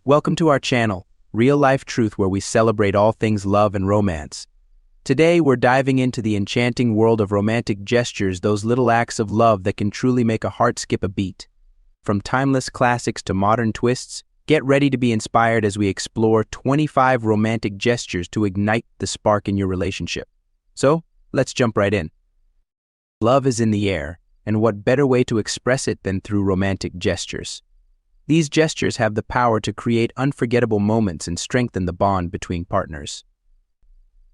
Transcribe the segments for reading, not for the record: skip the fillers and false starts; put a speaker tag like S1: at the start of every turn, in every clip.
S1: Welcome to our channel, Real Life Truth, where we celebrate all things love and romance. Today, we're diving into the enchanting world of romantic gestures, those little acts of love that can truly make a heart skip a beat. From timeless classics to modern twists, get ready to be inspired as we explore 25 romantic gestures to ignite the spark in your relationship. So, let's jump right in. Love is in the air, and what better way to express it than through romantic gestures? These gestures have the power to create unforgettable moments and strengthen the bond between partners.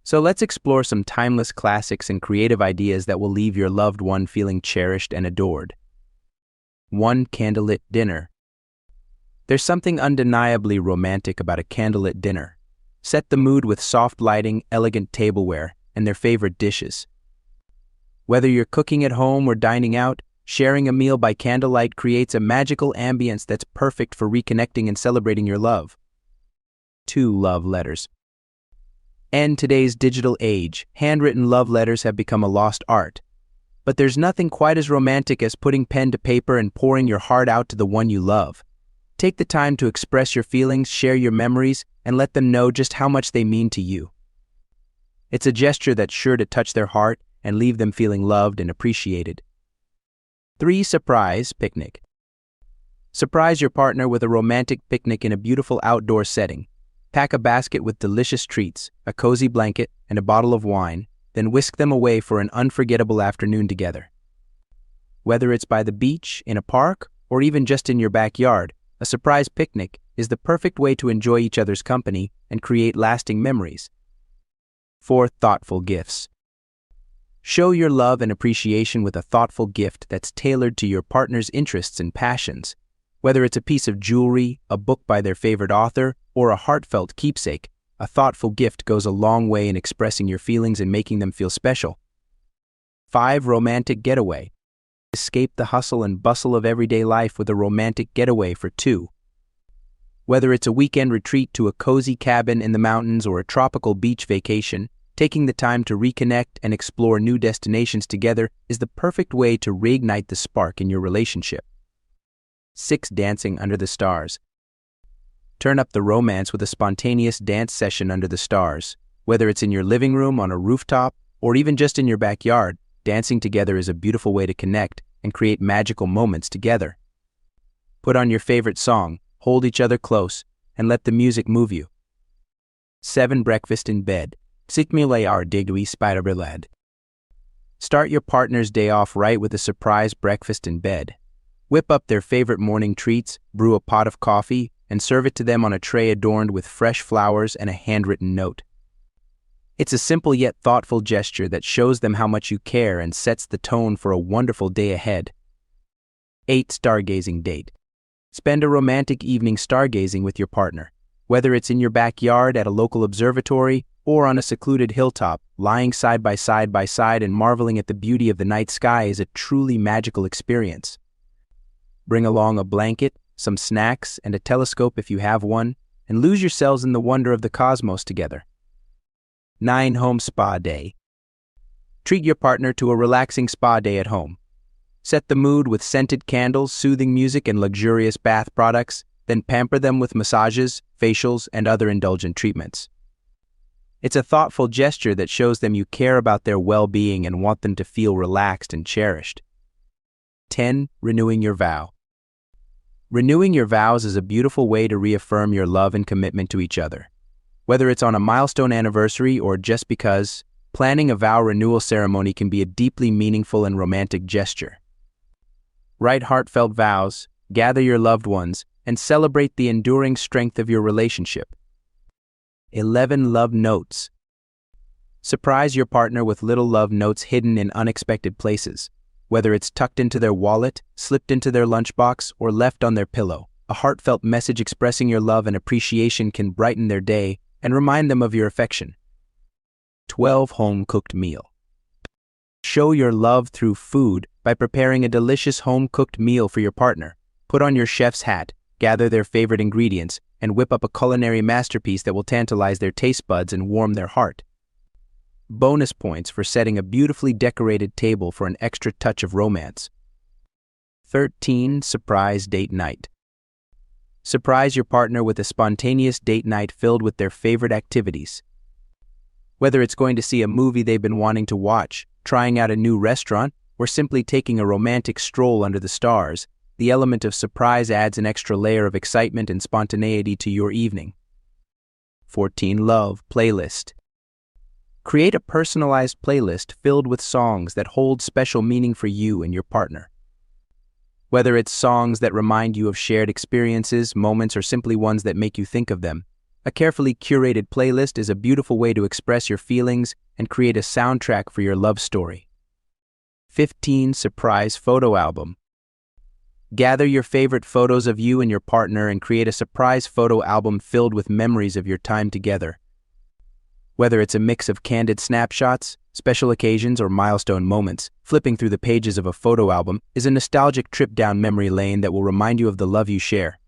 S1: So let's explore some timeless classics and creative ideas that will leave your loved one feeling cherished and adored. 1. Candlelit dinner. There's something undeniably romantic about a candlelit dinner. Set the mood with soft lighting, elegant tableware, and their favorite dishes. Whether you're cooking at home or dining out, sharing a meal by candlelight creates a magical ambience that's perfect for reconnecting and celebrating your love. 2. Love letters. In today's digital age, handwritten love letters have become a lost art. But there's nothing quite as romantic as putting pen to paper and pouring your heart out to the one you love. Take the time to express your feelings, share your memories, and let them know just how much they mean to you. It's a gesture that's sure to touch their heart and leave them feeling loved and appreciated. 3. Surprise picnic. Surprise your partner with a romantic picnic in a beautiful outdoor setting. Pack a basket with delicious treats, a cozy blanket, and a bottle of wine, then whisk them away for an unforgettable afternoon together. Whether it's by the beach, in a park, or even just in your backyard, a surprise picnic is the perfect way to enjoy each other's company and create lasting memories. 4. Thoughtful gifts. Show your love and appreciation with a thoughtful gift that's tailored to your partner's interests and passions. Whether it's a piece of jewelry, a book by their favorite author, or a heartfelt keepsake, a thoughtful gift goes a long way in expressing your feelings and making them feel special. 5. Romantic getaway. Escape the hustle and bustle of everyday life with a romantic getaway for two. Whether it's a weekend retreat to a cozy cabin in the mountains or a tropical beach vacation, taking the time to reconnect and explore new destinations together is the perfect way to reignite the spark in your relationship. 6. Dancing under the stars. Turn up the romance with a spontaneous dance session under the stars. Whether it's in your living room, on a rooftop, or even just in your backyard, dancing together is a beautiful way to connect and create magical moments together. Put on your favorite song, hold each other close, and let the music move you. 7. Breakfast in bed. Start your partner's day off right with a surprise breakfast in bed. Whip up their favorite morning treats, brew a pot of coffee, and serve it to them on a tray adorned with fresh flowers and a handwritten note. It's a simple yet thoughtful gesture that shows them how much you care and sets the tone for a wonderful day ahead. 8. Stargazing date. Spend a romantic evening stargazing with your partner. Whether it's in your backyard, at a local observatory, or on a secluded hilltop, lying side by side and marveling at the beauty of the night sky is a truly magical experience. Bring along a blanket, some snacks, and a telescope if you have one, and lose yourselves in the wonder of the cosmos together. 9. Home spa day. Treat your partner to a relaxing spa day at home. Set the mood with scented candles, soothing music, and luxurious bath products, then pamper them with massages, facials, and other indulgent treatments. It's a thoughtful gesture that shows them you care about their well-being and want them to feel relaxed and cherished. 10. Renewing your vow. Renewing your vows is a beautiful way to reaffirm your love and commitment to each other. Whether it's on a milestone anniversary or just because, planning a vow renewal ceremony can be a deeply meaningful and romantic gesture. Write heartfelt vows, gather your loved ones, and celebrate the enduring strength of your relationship. 11. Love notes. Surprise your partner with little love notes hidden in unexpected places. Whether it's tucked into their wallet, slipped into their lunchbox, or left on their pillow, a heartfelt message expressing your love and appreciation can brighten their day and remind them of your affection. 12. Home-cooked meal. Show your love through food by preparing a delicious home-cooked meal for your partner. Put on your chef's hat, gather their favorite ingredients, and whip up a culinary masterpiece that will tantalize their taste buds and warm their heart. Bonus points for setting a beautifully decorated table for an extra touch of romance. 13. Surprise date night. Surprise your partner with a spontaneous date night filled with their favorite activities. Whether it's going to see a movie they've been wanting to watch, trying out a new restaurant, or simply taking a romantic stroll under the stars, the element of surprise adds an extra layer of excitement and spontaneity to your evening. 14. Love playlist. Create a personalized playlist filled with songs that hold special meaning for you and your partner. Whether it's songs that remind you of shared experiences, moments, or simply ones that make you think of them, a carefully curated playlist is a beautiful way to express your feelings and create a soundtrack for your love story. 15. Surprise photo album. Gather your favorite photos of you and your partner and create a surprise photo album filled with memories of your time together. Whether it's a mix of candid snapshots, special occasions, or milestone moments, flipping through the pages of a photo album is a nostalgic trip down memory lane that will remind you of the love you share.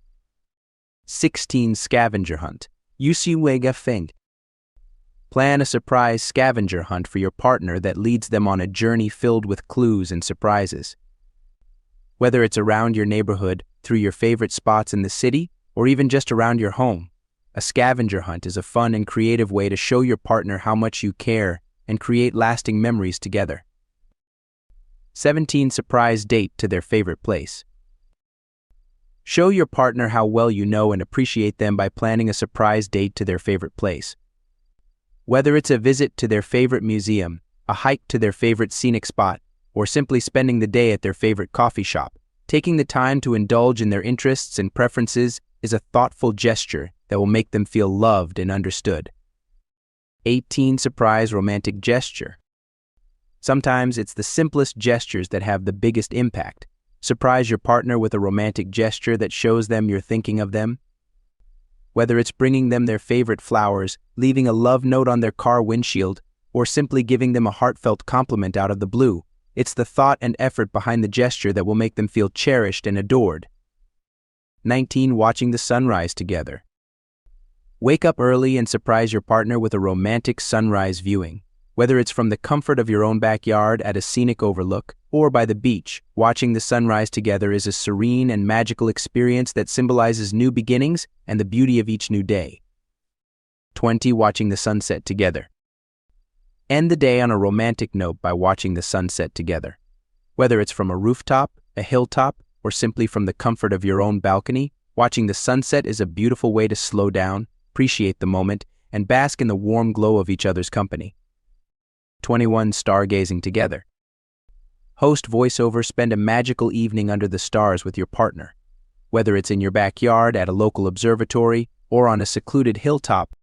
S1: 16. Scavenger hunt. Usiwega Feng. Plan a surprise scavenger hunt for your partner that leads them on a journey filled with clues and surprises. Whether it's around your neighborhood, through your favorite spots in the city, or even just around your home, a scavenger hunt is a fun and creative way to show your partner how much you care and create lasting memories together. 17. Surprise date to their favorite place. Show your partner how well you know and appreciate them by planning a surprise date to their favorite place. Whether it's a visit to their favorite museum, a hike to their favorite scenic spot, or simply spending the day at their favorite coffee shop, taking the time to indulge in their interests and preferences is a thoughtful gesture that will make them feel loved and understood. 18. Surprise romantic gesture. Sometimes it's the simplest gestures that have the biggest impact. Surprise your partner with a romantic gesture that shows them you're thinking of them. Whether it's bringing them their favorite flowers, leaving a love note on their car windshield, or simply giving them a heartfelt compliment out of the blue, it's the thought and effort behind the gesture that will make them feel cherished and adored. 19. Watching the sunrise together. Wake up early and surprise your partner with a romantic sunrise viewing. Whether it's from the comfort of your own backyard at a scenic overlook, or by the beach, watching the sunrise together is a serene and magical experience that symbolizes new beginnings and the beauty of each new day. 20. Watching the sunset together. End the day on a romantic note by watching the sunset together. Whether it's from a rooftop, a hilltop, or simply from the comfort of your own balcony, watching the sunset is a beautiful way to slow down, appreciate the moment, and bask in the warm glow of each other's company. 21. Stargazing together. Host voiceover, spend a magical evening under the stars with your partner. Whether it's in your backyard, at a local observatory, or on a secluded hilltop,